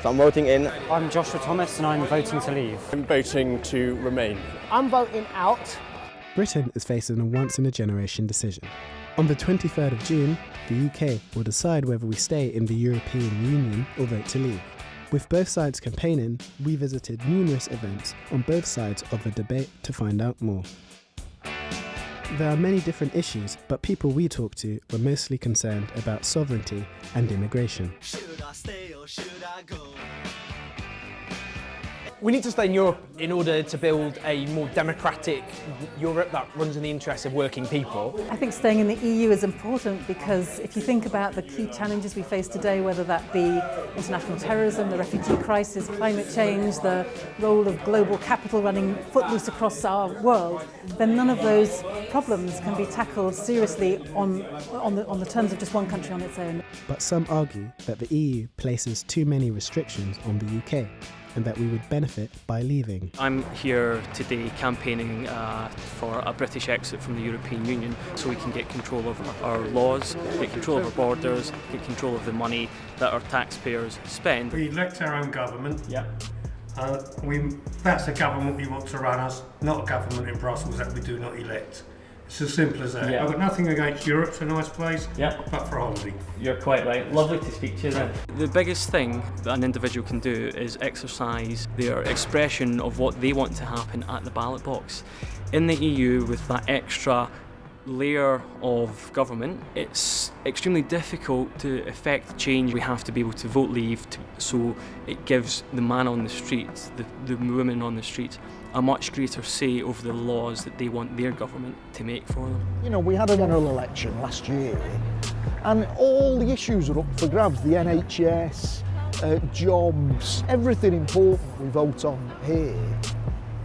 So I'm voting in. I'm Joshua Thomas and I'm voting to leave. I'm voting to remain. I'm voting out. Britain is facing a once-in-a-generation decision. On the 23rd of June, the UK will decide whether we stay in the European Union or vote to leave. With both sides campaigning, we visited numerous events on both sides of the debate to find out more. There are many different issues, but people we talked to were mostly concerned about sovereignty and immigration. Should I stay or should I go? We need to stay in Europe in order to build a more democratic Europe that runs in the interests of working people. I think staying in the EU is important because if you think about the key challenges we face today, whether that be international terrorism, the refugee crisis, climate change, the role of global capital running footloose across our world, then none of those problems can be tackled seriously on the terms of just one country on its own. But some argue that the EU places too many restrictions on the UK, and that we would benefit by leaving. I'm here today campaigning for a British exit from the European Union so we can get control of our laws, get control of our borders, get control of the money that our taxpayers spend. We elect our own government. Yeah. That's the government we want to run us, not a government in Brussels that we do not elect. It's as simple as that. Yeah. I've got nothing against Europe, it's a nice place, but for holiday. You're quite right. Lovely to speak to you then. The biggest thing that an individual can do is exercise their expression of what they want to happen at the ballot box. In the EU, with that extra layer of government, it's extremely difficult to effect change. We have to be able to vote leave, so it gives the man on the street, the woman on the street, a much greater say over the laws that they want their government to make for them. You know, we had a general election last year and all the issues are up for grabs. The NHS, jobs, everything important we vote on here.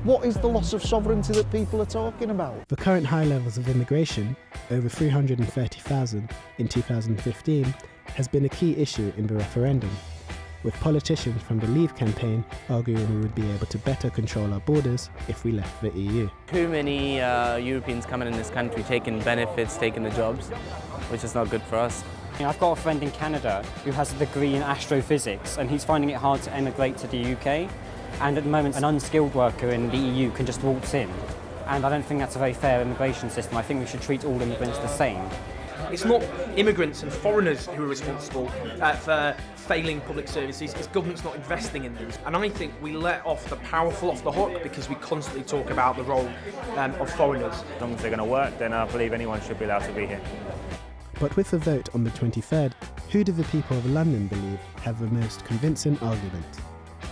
What is the loss of sovereignty that people are talking about? The current high levels of immigration, over 330,000 in 2015, has been a key issue in the referendum, with politicians from the Leave campaign arguing we would be able to better control our borders if we left the EU. Too many Europeans coming in this country, taking benefits, taking the jobs, which is not good for us. I've got a friend in Canada who has a degree in astrophysics and he's finding it hard to emigrate to the UK. And at the moment, an unskilled worker in the EU can just waltz in. And I don't think that's a very fair immigration system. I think we should treat all immigrants the same. It's not immigrants and foreigners who are responsible for failing public services, it's governments not investing in those. And I think we let off the powerful off the hook because we constantly talk about the role of foreigners. As long as they're going to work, then I believe anyone should be allowed to be here. But with the vote on the 23rd, who do the people of London believe have the most convincing argument?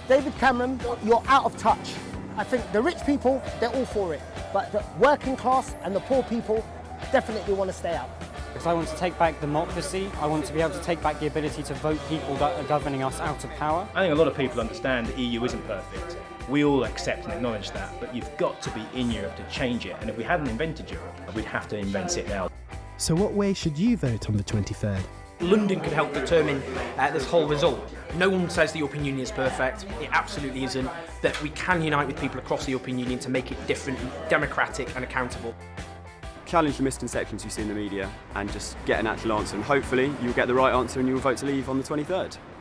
David Cameron, you're out of touch. I think the rich people, they're all for it, but the working class and the poor people definitely want to stay out. Because I want to take back democracy, I want to be able to take back the ability to vote people that are governing us out of power. I think a lot of people understand the EU isn't perfect. We all accept and acknowledge that, but you've got to be in Europe to change it, and if we hadn't invented Europe, we'd have to invent it now. So what way should you vote on the 23rd? London could help determine this whole result. No one says the European Union is perfect, it absolutely isn't, that we can unite with people across the European Union to make it different, democratic and accountable. Challenge the misconceptions you see in the media and just get an actual answer, and hopefully you'll get the right answer and you'll vote to leave on the 23rd.